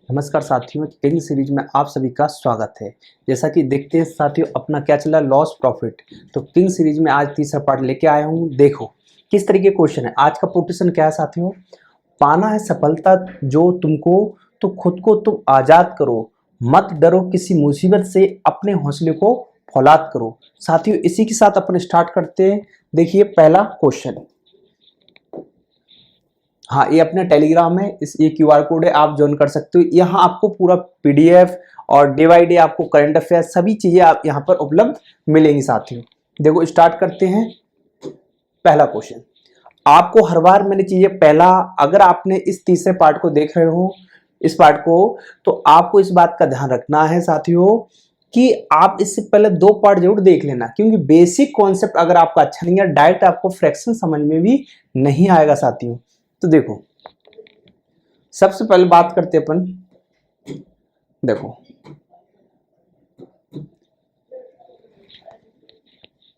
नमस्कार साथियों, king series में आप सभी का स्वागत है। जैसा कि देखते हैं साथियों, अपना क्या चला लॉस प्रॉफिट। तो किंग सीरीज में आज तीसरा पार्ट लेके आया हूँ। देखो किस तरीके क्वेश्चन है। आज का कोटेशन क्या है साथियों, पाना है सफलता जो तुमको तो खुद को तुम आजाद करो, मत डरो किसी मुसीबत से, अपने हौसले को फौलाद करो। साथियों इसी के साथ अपन स्टार्ट करते हैं। देखिए पहला क्वेश्चन, हाँ ये अपना टेलीग्राम है, इस ये क्यूआर कोड है, आप ज्वाइन कर सकते हो। यहाँ आपको पूरा पीडीएफ और डे बाई डे आपको करंट अफेयर सभी चीजें आप यहाँ पर उपलब्ध मिलेंगी साथियों। देखो स्टार्ट करते हैं। पहला क्वेश्चन, आपको हर बार मैंने चीजें पहला, अगर आपने इस तीसरे पार्ट को देख रहे हो इस पार्ट को, तो आपको इस बात का ध्यान रखना है साथियों कि आप इससे पहले दो पार्ट जरूर देख लेना, क्योंकि बेसिक कॉन्सेप्ट अगर आपका अच्छा नहीं है, डायरेक्ट आपको फ्रैक्शन समझ में भी नहीं आएगा साथियों। तो देखो सबसे पहले बात करते अपन, देखो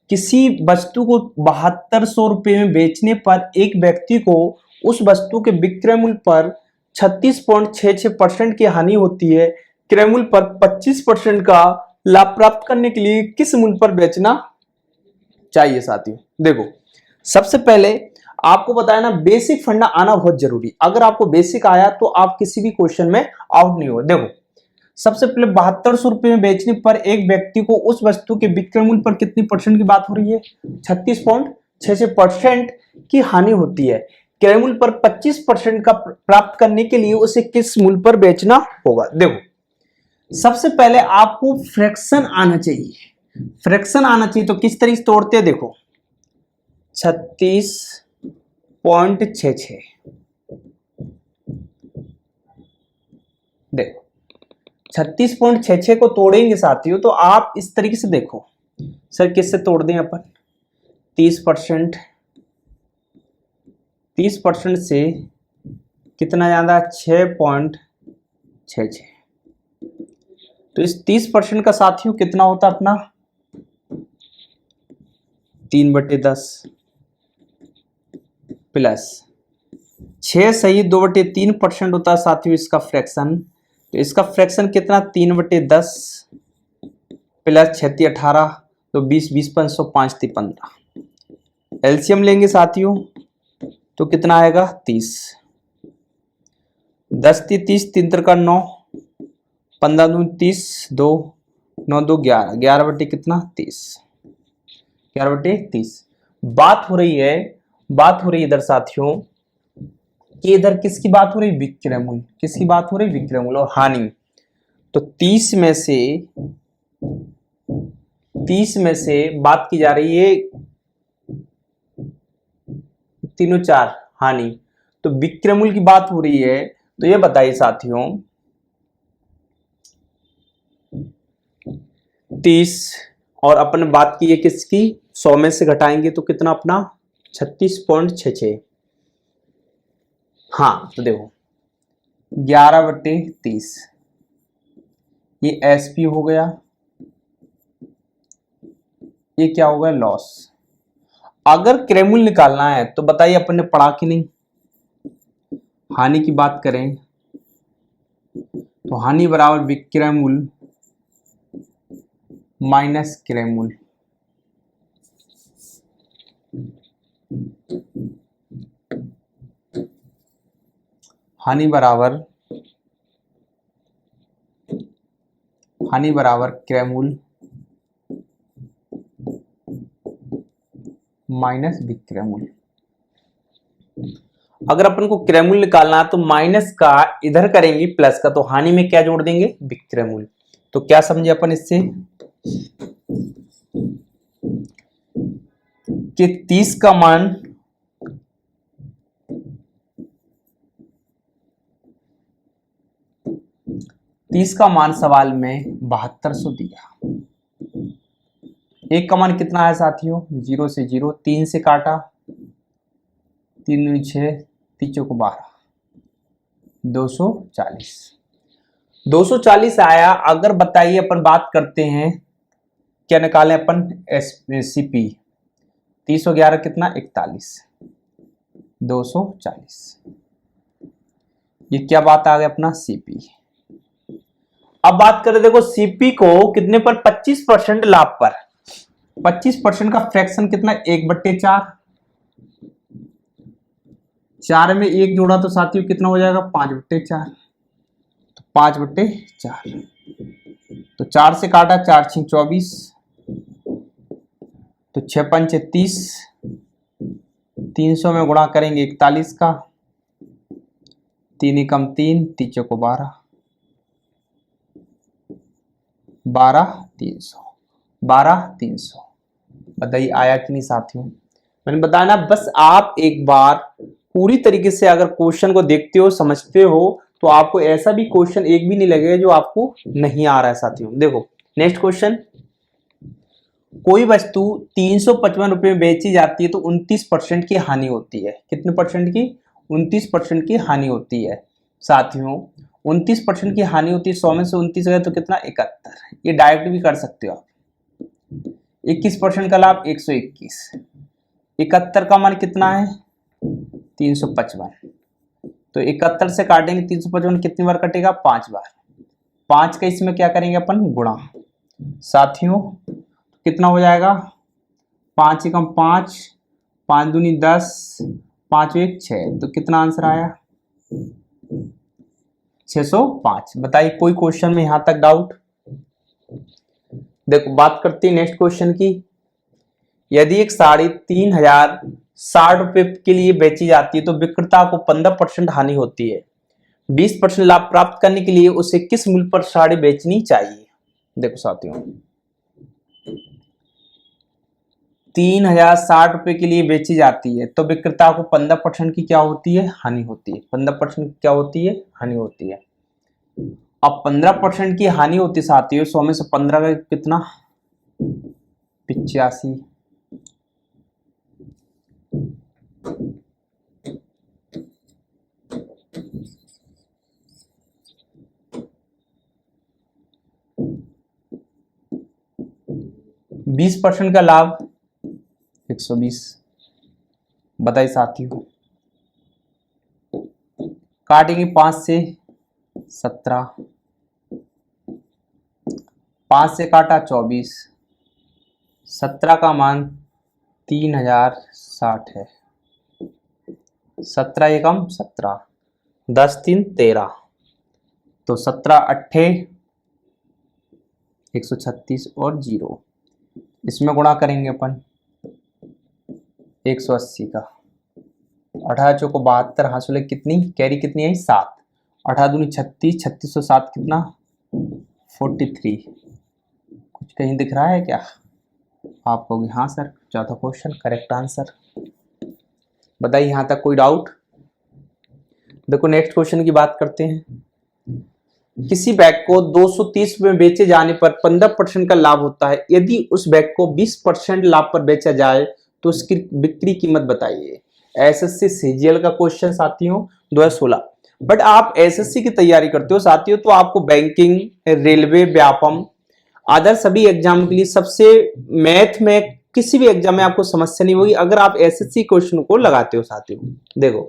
किसी वस्तु को 7200 रुपए में बेचने पर एक व्यक्ति को उस वस्तु के विक्रय मूल्य पर 36.66% की हानि होती है। क्रय मूल्य पर 25% का लाभ प्राप्त करने के लिए किस मूल्य पर बेचना चाहिए साथियों। देखो सबसे पहले आपको बताया ना, बेसिक फंडा आना बहुत जरूरी। अगर आपको बेसिक आया तो आप किसी भी क्वेश्चन में आउट नहीं हो। देखो सबसे पहले 7200 रुपए में बेचने पर एक व्यक्ति को उस वस्तु के विक्रय मूल्य पर कितनी परसेंट की बात हो रही है, 36.66% की हानि होती है। क्रय मूल्य पर 25% का प्राप्त करने के लिए उसे किस मूल्य पर बेचना होगा। देखो सबसे पहले आपको फ्रैक्शन आना चाहिए, फ्रैक्शन आना चाहिए। तो किस तरीके से तोड़ते हैं, देखो 36.66, देखो 36.66 को तोड़ेंगे साथियों तो आप इस तरीके से देखो, सर किससे तोड़ दें अपन, 30%, 30% से कितना ज्यादा 6.66। तो इस 30% का साथियों कितना होता अपना 3/10 प्लस 6 सही 2/3% होता है साथियों इसका फ्रैक्शन। तो इसका फ्रैक्शन कितना 3/10 प्लस 36 18, तो 20 20 500 5 3 15। एलसीएम लेंगे साथियों तो कितना आएगा 30, 10 3 30, 3 का 9, 15 दूनी 30, 2 9 2 11, 11 कितना 30, 11/30। बात हो रही है, बात हो रही है इधर साथियों कि इधर किसकी बात हो रही है, विक्रय मूल्य। किसकी बात हो रही है, विक्रय मूल्य और हानि। तो 30 में से बात की जा रही है तीनों चार हानि, तो विक्रय मूल्य की बात हो रही है। तो ये बताइए साथियों 30 और अपन बात की है किसकी, 100 में से घटाएंगे तो कितना अपना 36.66। हाँ तो देखो 11/30 ये एसपी हो गया, ये क्या हो गया लॉस। अगर क्रय मूल्य निकालना है तो बताइए अपन ने पढ़ा कि नहीं, हानि की बात करें तो हानि बराबर विक्रय मूल्य माइनस क्रय मूल्य। हानि बराबर क्रय मूल्य माइनस विक्रय मूल्य। अगर अपन को क्रय मूल्य निकालना है तो माइनस का इधर करेंगे प्लस का, तो हानि में क्या जोड़ देंगे, विक्रय मूल्य। तो क्या समझे अपन इससे कि 30 का मान 30 का मान सवाल में 7200 दिया। एक का मान कितना है साथियों, 0 से 0, 3 से काटा, 3 6 3 को 12, 240, 240 आया। अगर बताइए अपन बात करते हैं क्या निकालें अपन, सीपी 30 और 11 कितना 41, 240, ये क्या बात आ गई अपना सीपी। अब बात करें, देखो सीपी को कितने पर, 25% लाभ पर। 25% का फ्रैक्शन कितना, 1/4। 4 में 1 जोड़ा तो साथियों कितना हो जाएगा, 5/4। तो 5/4, तो 4 से काटा, 4 × 24, तो 6 × 5 = 30। 300 में गुणा करेंगे 41 का, 3 × 3 = 3, 3 × 12, 12,300, 12,300। बताइए आया कि नहीं साथियों। मैंने बताया ना, बस आप एक बार पूरी तरीके से अगर क्वेश्चन को देखते हो, समझते हो, तो आपको ऐसा भी क्वेश्चन एक भी नहीं लगेगा जो आपको नहीं आ रहा है साथियों। देखो नेक्स्ट क्वेश्चन, कोई वस्तु 355 रुपए में बेची जाती है तो 29% की हानि होती है। कितने परसेंट की, 29% की हानि होती है साथियों। 29% की हानि होती है, 100 में से 29 गए तो कितना, 71। ये डायरेक्ट भी कर सकते हो आप। 21% का लाभ 121, 71 का मान कितना है, 355। तो 71 से काटेंगे 355, कितनी बार कटेगा, 5 बार। 5 का इसमें क्या करेंगे अपन, गुणा। साथियों कितना हो जाएगा, 5 × 5, 5 दूनी 10, 5 × 1 = 6। तो कितना आंसर आया, 605। बताइए कोई क्वेश्चन में यहां तक डाउट। देखो बात करते हैं नेक्स्ट क्वेश्चन की। यदि एक साड़ी 3060 रुपए के लिए बेची जाती है तो विक्रेता को 15% हानि होती है। 20% लाभ प्राप्त करने के लिए उसे किस मूल्य पर साड़ी बेचनी चाहिए। देखो साथियों, 3060 रुपए के लिए बेची जाती है तो विक्रेता को 15% की क्या होती है, हानि होती है। 15% क्या होती है, हानि होती है। अब 15% की हानि होती है साथियों, 100 में से 15 का कितना, 85। बीस % का लाभ 120। बताइए साथियों, काटेंगे 5 से 17, 5 से काटा 24, 17 का मान 3060 है। 17 एकम 17, 10 3 13, तो 17 8 136 और 0, इसमें गुणा करेंगे अपन 180 का। 18 चौको 72, हासिल कितनी, कैरी कितनी आई, 7। 18 दूनी 36, 36 और 7 कितना, 43। कुछ कहीं दिख रहा है क्या आप कहोगे, हाँ सर, चौथा क्वेश्चन करेक्ट आंसर। बताइए यहां तक कोई डाउट। देखो नेक्स्ट क्वेश्चन की बात करते हैं। किसी बैग को 230 रुपए में बेचे जाने पर 15% का लाभ होता है। यदि उस बैग को 20% लाभ पर बेचा जाए तो उसकी बिक्री कीमत बताइए। एसएससी सीजीएल का क्वेश्चन साथियों 2016। बट आप एसएससी की तैयारी करते हो साथियों, तो आपको बैंकिंग, रेलवे, व्यापम, अदर सभी एग्जाम के लिए सबसे मैथ में किसी भी एग्जाम में आपको समस्या नहीं होगी अगर आप एसएससी क्वेश्चन को लगाते हो साथियों। देखो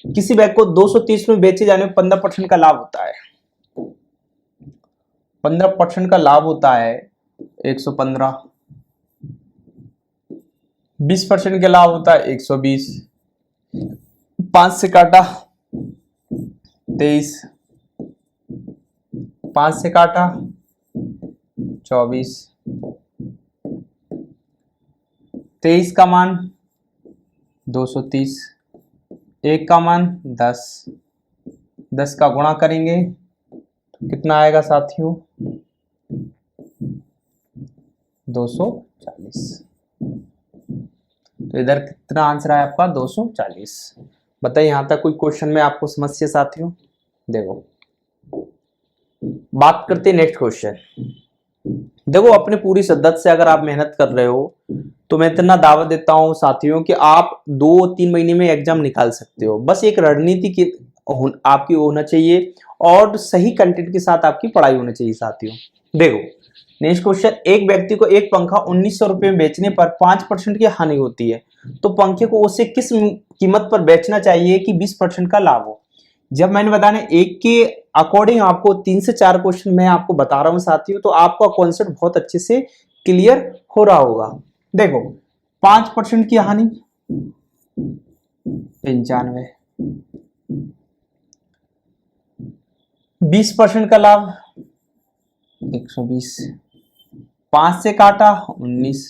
किसी बैग को 230 में बेचे जाने में 15% का लाभ होता है। 15% का लाभ होता है 115। 20% का लाभ होता है 120। 5 से काटा 23, 5 से काटा 24, 23 का मान 230, 1 का मान 10, 10 का गुणा करेंगे तो कितना आएगा साथियों, 240। तो इधर कितना आंसर आया आपका, 240। बताइए यहां तक कोई क्वेश्चन में आपको समस्या साथियों। देखो बात करते हैं नेक्स्ट क्वेश्चन। देखो अपने पूरी शिद्दत से अगर आप मेहनत कर रहे हो तो मैं इतना दावा देता हूं साथियों कि आप 2-3 महीने में एग्जाम निकाल सकते हो। बस एक रणनीति की आपकी होना चाहिए और सही कंटेंट के साथ आपकी पढ़ाई होनी चाहिए साथियों। देखो नेक्स्ट क्वेश्चन, एक व्यक्ति को एक पंखा 1900 रुपए में बेचने पर 5% की हानि होती है तो पंखे को उसे किस कीमत पर बेचना चाहिए कि 20% का लाभ हो। जब मैंने बताया एक के अकॉर्डिंग आपको 3 से 4 क्वेश्चन मैं आपको बता रहा हूं साथियों, तो आपका कॉन्सेप्ट बहुत अच्छे से क्लियर हो रहा होगा। देखो 5% की हानि 95, 20% का लाभ 120, 5 से काटा 19,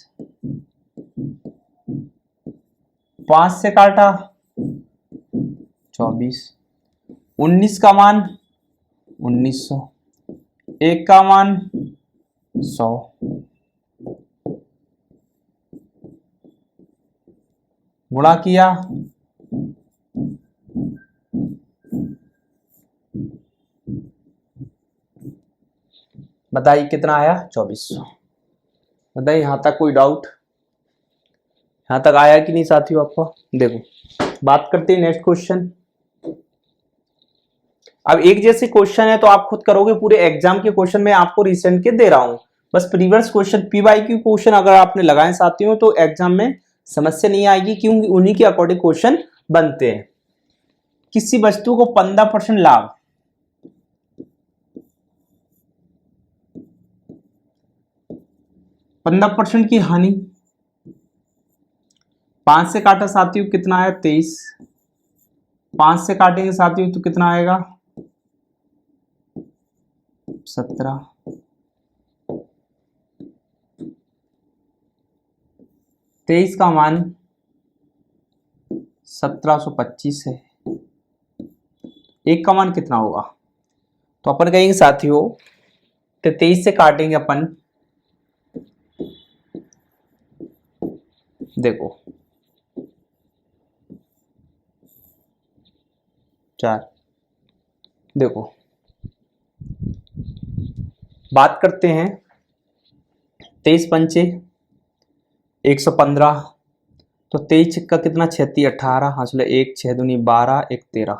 5 से काटा 24, 19 का मान 1900, 1 का मान 100, गुणा किया, बताइए कितना आया 2400। बताइए यहां तक कोई डाउट, यहां तक आया कि नहीं साथियों आपको। देखो बात करते हैं नेक्स्ट क्वेश्चन। अब एक जैसे क्वेश्चन है तो आप खुद करोगे, पूरे एग्जाम के क्वेश्चन मैं आपको रिसेंट के दे रहा हूं, बस प्रीवियस क्वेश्चन पीवाईक्यू क्वेश्चन अगर आपने लगाए साथियों तो एग्जाम में समस्या नहीं आएगी, क्योंकि उन्हीं के अकॉर्डिंग क्वेश्चन बनते हैं। किसी वस्तु को 15% लाभ, 15% की हानि, 5 से काटा साथियों कितना आया 23, 5 से काटेंगे साथियों तो कितना आएगा 17, 23 का मान 1725 है। एक का मान कितना होगा, तो अपन कहेंगे साथियों 23 से काटेंगे अपन, देखो 4, देखो बात करते हैं 23 पंचे 115, तो 23 छिक्का कितना 36 18, हासिल 1 6 दूनी 12 1 13,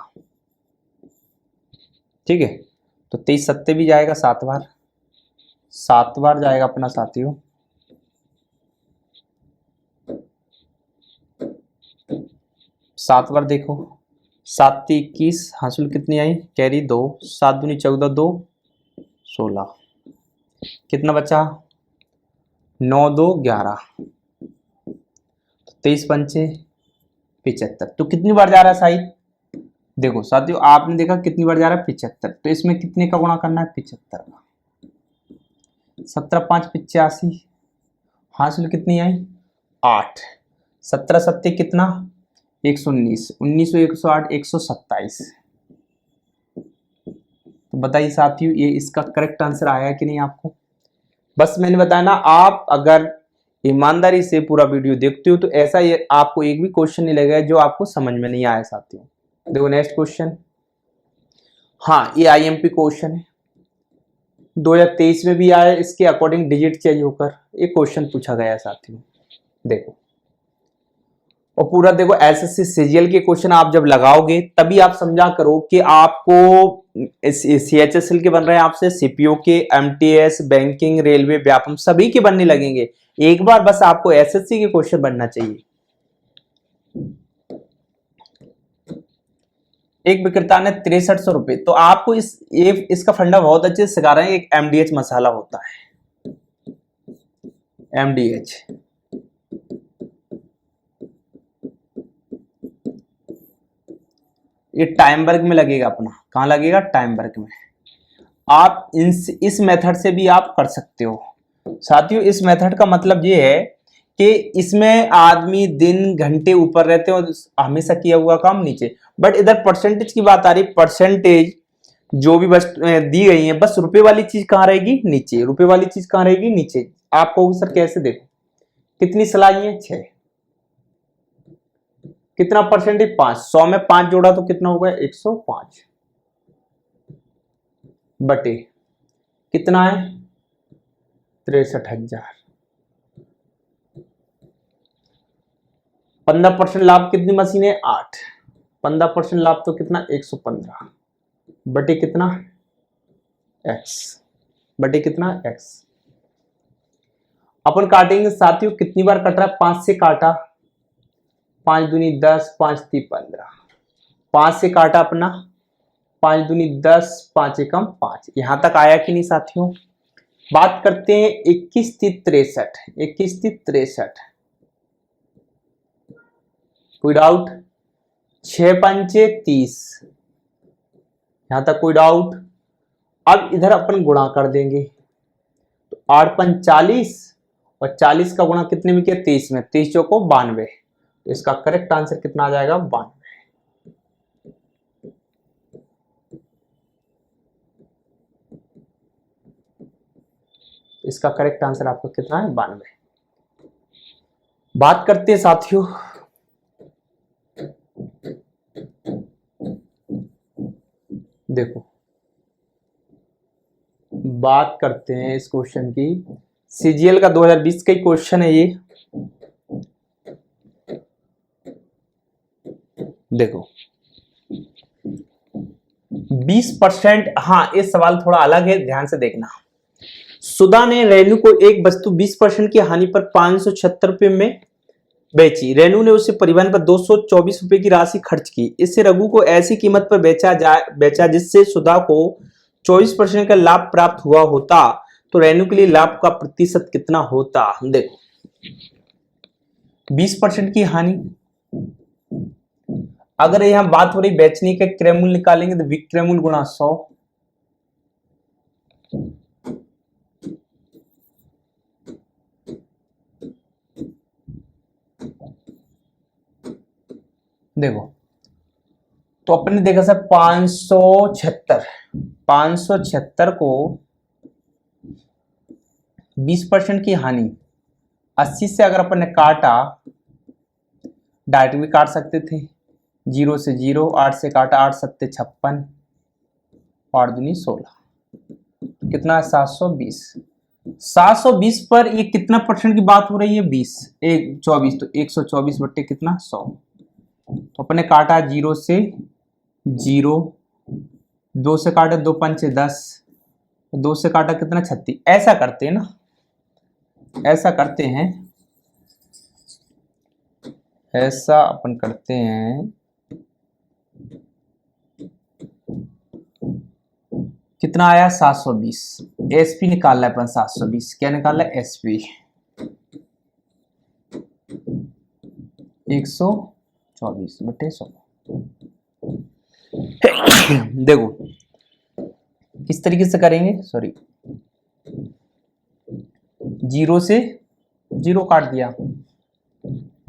ठीक है। तो 23 सत्ते भी जाएगा 7 बार, 7 बार जाएगा अपना साथियों, 7 बार देखो 7 21, हासिल कितनी आई कैरी 2, 7 दूनी 14 2 16, कितना बचा 9 2 11, 23 पंचे 75, तो कितनी बार जा रहा है साहिब, देखो साथियों आपने देखा कितनी बार जा रहा है 75, तो इसमें कितने का गुणा करना है 75 का, 17 5 85, हासिल कितनी आई 8, 17 सत्ते कितना 119, 19 108 127, तो बताइए साथियों ये इसका करेक्ट आंसर आया कि नहीं आपको। बस मैंने बताया ना, आप अगर ईमानदारी से पूरा वीडियो देखते हो तो ऐसा ये आपको एक भी क्वेश्चन नहीं लगेगा जो आपको समझ में नहीं आया साथियों। देखो नेक्स्ट क्वेश्चन, हाँ ये आईएमपी क्वेश्चन है, 2023 में भी आया, इसके अकॉर्डिंग डिजिट चेंज होकर एक क्वेश्चन पूछा गया साथियों। देखो और पूरा देखो एसएससी सीजीएल के क्वेश्चन आप जब लगाओगे तभी आप समझा करो कि आपको सीएचएसएल के बन रहे हैं, आपसे सीपीओ के, एमटीएस, बैंकिंग, रेलवे, व्यापम सभी के बनने लगेंगे। एक बार बस आपको एसएससी के क्वेश्चन बनना चाहिए। एक विक्रेता ने 6300 रुपए, तो आपको इसका फंडा बहुत अच्छे से सिखा रहे हैं। एक एमडीएच मसाला होता है, एमडीएच, ये टाइम वर्क में लगेगा अपना, कहां लगेगा टाइम वर्क में। आप इस मेथड से भी आप कर सकते हो साथियों। इस मेथड का मतलब ये है कि इसमें आदमी दिन घंटे ऊपर रहते हैं और हमेशा किया हुआ काम नीचे, बट इधर परसेंटेज की बात आ रही, परसेंटेज जो भी बस दी गई है, बस रुपए वाली चीज कहां रहेगी नीचे, रुपए वाली चीज कहां रहेगी नीचे। आप कहोगे सर कैसे, देखो कितनी सिलाई है 6, कितना परसेंटेज 5, 100 में 5 जोड़ा तो कितना होगा 105, बटे कितना है 63,000। 15% लाभ कितनी मशीन है 8, 15% लाभ तो कितना 115, बटे कितना x, बटे कितना x। अपन काटेंगे साथियों, कितनी बार कट रहा है 5 से काटा, 5 दूनी 10, 5 ती 15, 5 से काटा अपना 5 दूनी 10, 5 एकम 5। यहां तक आया कि नहीं साथियों। बात करते हैं 21 तीस 63, 21 तीस 63, कोई डाउट? 6 पंचे 30, यहां तक कोई डाउट? अब इधर अपन गुणा कर देंगे, तो 8 पंच 40 और 40 का गुणा कितने में किया? 30 में, 30 चौको 92। तो इसका करेक्ट आंसर कितना आ जाएगा? 92। इसका करेक्ट आंसर आपका कितना है? 92। बात करते हैं साथियों देखो, बात करते हैं इस क्वेश्चन की। सीजीएल का 2020 का ही क्वेश्चन है ये। देखो 20%, हाँ ये सवाल थोड़ा अलग है, ध्यान से देखना। सुधा ने रेनू को एक वस्तु 20% की हानि पर 576 रुपए में बेची। रेनू ने उसे परिवहन पर 224 रुपए की राशि खर्च की। इससे रघु को ऐसी कीमत पर बेचा जिससे सुधा को 24% का लाभ प्राप्त हुआ होता, तो रेनू के लिए लाभ का प्रतिशत कितना होता? देखो 20% की हानि, अगर यहां बात हो रही बेचने के क्रय मूल्य निकालेंगे तो विक्रय मूल्य गुणा 100। देखो तो अपन ने देखा सर 576 को 20% की हानि 80 से अगर अपन ने काटा, डायरेक्ट भी काट सकते थे, 0 से 0, 8 से काटा, 8 सत्ते 56, 8 दूनी 16, कितना है? 720। 720 पर ये कितना परसेंट की बात हो रही है? 20, 24, तो 124 बट्टे कितना? 100। तो अपने काटा 0 से 0, 2 से काटा 2 पंचे 10, 2 से काटा कितना? 36। ऐसा करते हैं ना, ऐसा करते हैं, ऐसा अपन करते हैं। कितना आया? 720। एसपी निकालना है अपन, 720 क्या निकालना है? एसपी 124 बटे 100। देखो किस तरीके से करेंगे, सॉरी 0 से 0 काट दिया।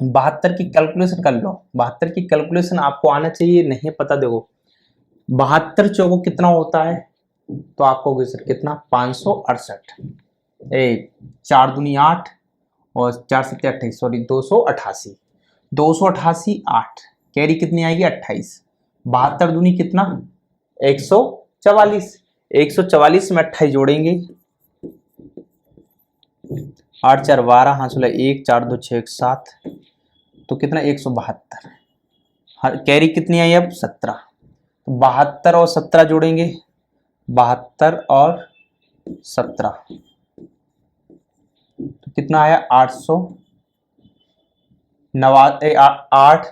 72 की कैलकुलेशन कर लो, 72 की कैलकुलेशन आपको आना चाहिए, नहीं पता देखो 72 चौको कितना होता है, तो आपको सर कितना? 568। 4 दूनी 8 और 4 सत्ते 28, सॉरी 288, 288 8, कैरी कितनी आएगी? 28। 72 दूनी कितना? 144, 144 में 28 जोड़ेंगे, 8 4 12, हाँ 16 1, 4 2 6 7, तो कितना? 172। कैरी कितनी आई अब? 17। 72 और 17 जोड़ेंगे, 72 और 17, तो कितना आया? 8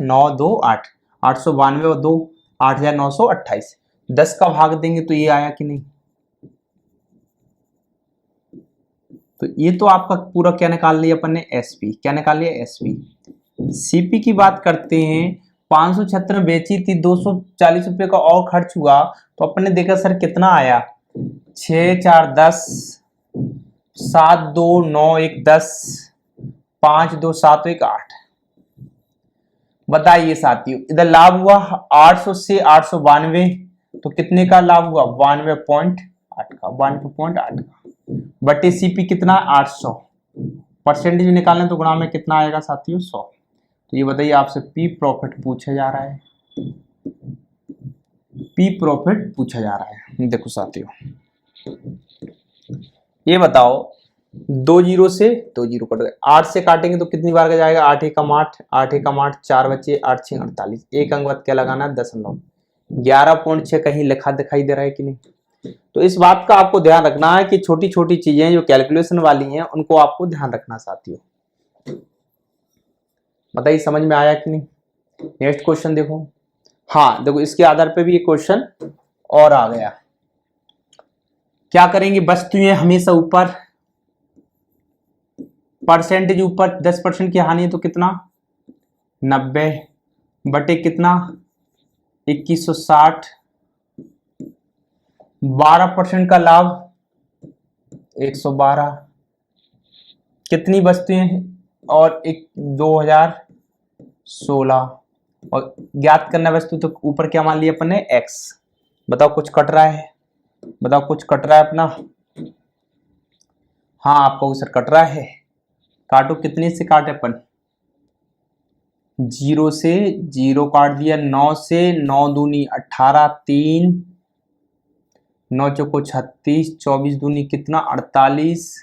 9 2 8, 892 और 2 8928। 10 का भाग देंगे तो ये आया कि नहीं? तो ये तो आपका पूरा क्या निकाल लिया अपन ने? एसपी। क्या निकाल लिया? एसपी। सीपी की बात करते हैं, 576 में बेची थी, 240 रुपए का और खर्च हुआ, तो अपन ने देखा सर कितना आया? 6 4 10, 7 2 9 1 10, 5 2 7 1 8। बताइए साथियों, इधर लाभ हुआ 800 से 892, तो कितने का लाभ हुआ? 92.8 का, 92.8 का, बटे सीपी कितना? 800। परसेंटेज निकालना तो गुणा में कितना आएगा साथियों? 100। तो ये बताइए, आपसे पी प्रॉफिट पूछा जा रहा है, पी प्रॉफिट पूछा जा रहा है। देखो साथियों, ये बताओ 2 जीरो से 2 जीरो कट गए, 8 से काटेंगे तो कितनी बार का जाएगा? 8 एकम 8, 8 एकम 8, 4 बचे, 8 6 48, एक अंक बाद क्या लगाना है? दशमलव। 11.6 कहीं लिखा दिखाई दे रहा है कि नहीं? तो इस बात का आपको ध्यान रखना है कि छोटी छोटी चीजें जो कैलकुलेशन वाली हैं उनको आपको ध्यान रखना साथियों। बताइए समझ में आया कि नहीं? नेक्स्ट क्वेश्चन देखो। हाँ देखो, इसके आधार पे भी ये क्वेश्चन और आ गया। क्या करेंगे, वस्तुएं हमेशा ऊपर, परसेंटेज ऊपर, 10% की हानि है तो कितना 90 बटे कितना 2160, 12% का लाभ 112, कितनी वस्तुएं हैं और 2016, और ज्ञात करना वस्तु तो ऊपर क्या मान लिया अपन ने x। बताओ कुछ कट रहा है, बताओ कुछ कट रहा है अपना। हाँ आपका सर कट रहा है, काटो, कितने से काटे अपन, 0 से 0 काट दिया, 9 से 9 दूनी 18, 3 9 चौको 36, 24 दूनी कितना 48,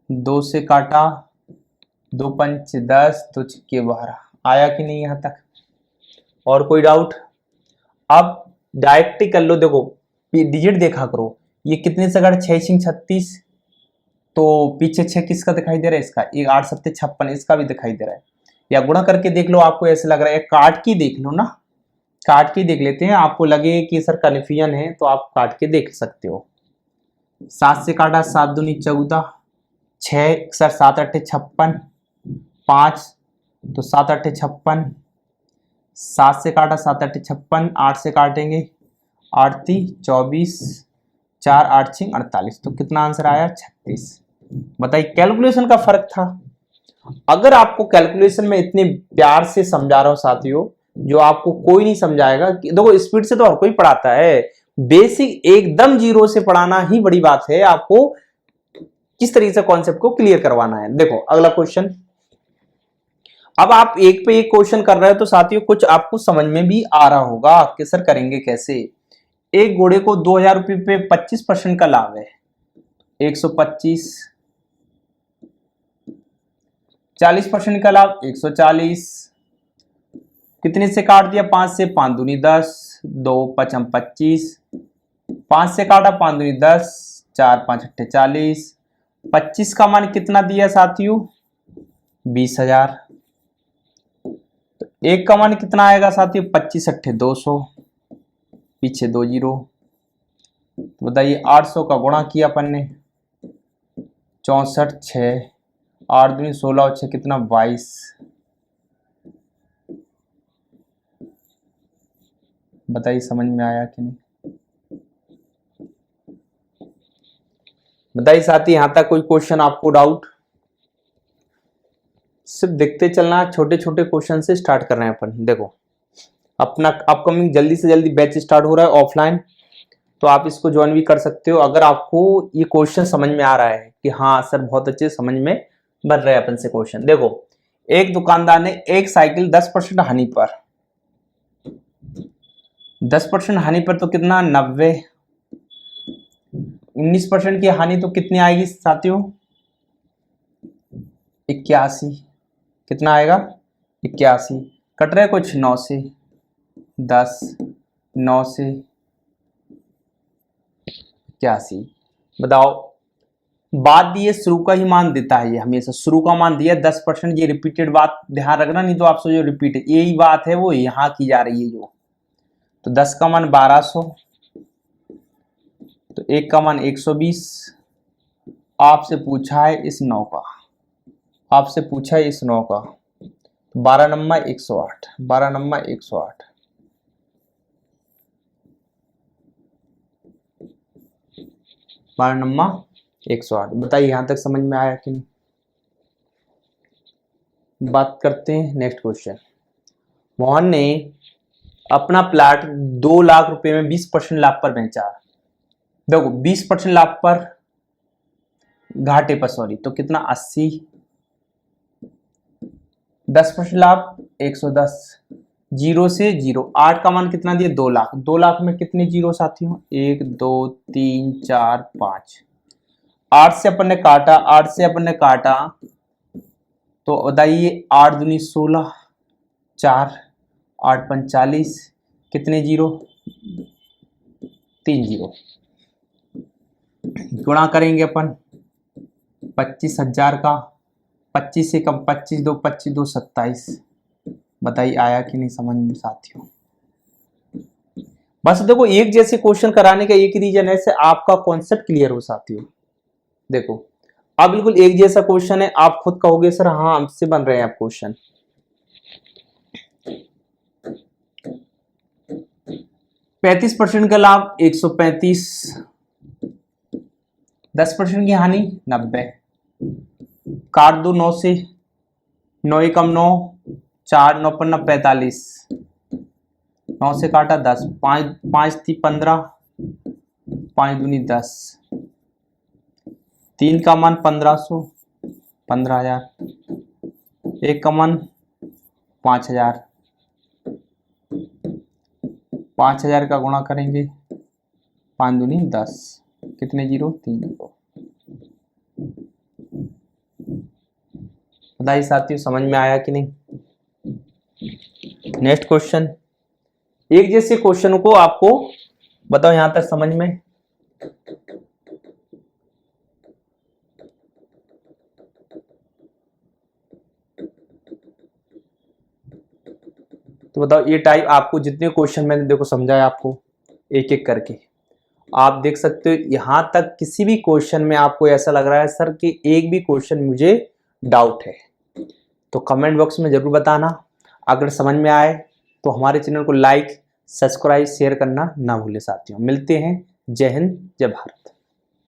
2 से काटा, 2 पंच 10, 2 छक्के 12। आया कि नहीं यहां तक, और कोई डाउट। अब डायरेक्ट ही कर लो, देखो डिजिट देखा करो, ये कितने से काटा 6 सिंह 36, तो पीछे 6 किसका दिखाई दे रहा है, इसका, एक 8 7 56, इसका भी दिखाई दे रहा है। या गुणा करके देख लो, आपको ऐसे लग रहा है, काट के देख लो ना, काट के देख लेते हैं, आपको लगे कि सर कन्फ्यूजन है तो आप काट के देख सकते हो। 7 से काटा 7 दूनी 14, 6 सर 7 8 56, 5 तो 7 8 56, 7 से काटा 7 8 56, 8 से काटेंगे 8 3 24, 4 8 6 48, तो कितना आंसर आया 36। बताइए कैलकुलेशन का फर्क था। अगर आपको कैलकुलेशन में इतने प्यार से समझा रहा हूं साथियों, जो आपको कोई नहीं समझाएगा, देखो स्पीड से तो हर कोई पढ़ाता है, बेसिक एकदम 0 से पढ़ाना ही बड़ी बात है, आपको किस तरीके से कॉन्सेप्ट को क्लियर करवाना है। देखो अगला क्वेश्चन, अब आप एक पे एक क्वेश्चन कर रहे हो तो साथियों कुछ आपको समझ में भी आ रहा होगा कि सर करेंगे कैसे। एक घोड़े को 2000 रुपये पे 25% का लाभ है, 125, 40% का लाभ 140, कितने से काट दिया 5 से, 5 दूनी 10, 2 5 25, 5 से काटा 5 दूनी 10, 4 5 अट्ठे 40, 25 का मान कितना दिया साथियों 20,000, तो एक का मान कितना आएगा साथियों 25 अट्ठे 200, पीछे 2 जीरो, तो बताइए 800 का गुणा किया अपन ने, 64 6, 8 दूनी 16 और 6 कितना 22, बताइए समझ में आया कि नहीं, बताइए साथी यहां तक कोई क्वेश्चन आपको डाउट। सिर्फ देखते चलना, छोटे छोटे क्वेश्चन से स्टार्ट कर रहे हैं अपन। देखो अपना अपकमिंग जल्दी से जल्दी बैच स्टार्ट हो रहा है ऑफलाइन, तो आप इसको ज्वाइन भी कर सकते हो अगर आपको ये क्वेश्चन समझ में आ रहा है कि हाँ सर बहुत अच्छे समझ में बन रहे हैं अपन से क्वेश्चन। देखो एक दुकानदार ने एक साइकिल 10% हानि पर, 10% हानि पर तो कितना 90, 19% की हानि तो कितनी आएगी साथियों 81, कितना आएगा 81, कट रहे कुछ 9 से 10, 9 से 81, बताओ बात दिए शुरू का ही मान देता है, ये हमेशा शुरू का मान दिया 10%, ये रिपीटेड बात ध्यान रखना, नहीं तो आप सोचो रिपीट यही बात है वो यहां की जा रही है जो, तो 10 का मान 1200, तो 1 का मान 120, आपसे पूछा है इस 9 का, आपसे पूछा है इस 9 का, 12 नंबर 108, 12 नंबर 108, बारह नंबर 108। बताइए यहां तक समझ में आया कि नहीं। बात करते हैं नेक्स्ट क्वेश्चन। मोहन ने अपना प्लाट 2 लाख रुपए में 20% लाभ पर बेचा। देखो 20% लाभ पर, घाटे पर सॉरी, तो कितना 80, 10% लाभ 110, 0 से 0, 8 का मान कितना दिया 2 लाख, 2 लाख में कितने जीरो साथियों 1 2 3 4 5, 8 से अपन ने काटा, 8 से अपन ने काटा तो बताइए 8 दूनी 16, 4 8 45, कितने जीरो 3 जीरो, गुणा करेंगे अपन 25,000 का, 25 से कम 25 2 25 2 27, बताइए आया कि नहीं समझ में साथियों। बस देखो एक जैसे क्वेश्चन कराने का एक रीजन है से आपका कॉन्सेप्ट क्लियर हो साथियों। देखो अब बिल्कुल एक जैसा क्वेश्चन है, आप खुद कहोगे सर हाँ हमसे बन रहे हैं आप क्वेश्चन। 35% का लाभ 135, 10% की हानि 90, काट दो 9 से, 9 एकम 9, 4 9 पन्ना 45, 9 से काटा 10, 5 5 थी 15, 5 दूनी 10, 3 का मान 1500, 15,000, 1 का मान 5,000, 5,000 का गुणा करेंगे 5 दूनी 10, कितने जीरो 3 जीरो। बताइए साथियों समझ में आया कि नहीं। नेक्स्ट क्वेश्चन, एक जैसे क्वेश्चन को आपको बताओ यहां तक समझ में। तो बताओ ये टाइप आपको जितने क्वेश्चन मैंने देखो समझाया आपको एक एक करके, आप देख सकते हो यहां तक किसी भी क्वेश्चन में आपको ऐसा लग रहा है सर कि एक भी क्वेश्चन मुझे डाउट है तो कमेंट बॉक्स में जरूर बताना। अगर समझ में आए तो हमारे चैनल को लाइक सब्सक्राइब शेयर करना ना भूले साथियों। मिलते हैं, जय हिंद जय भारत।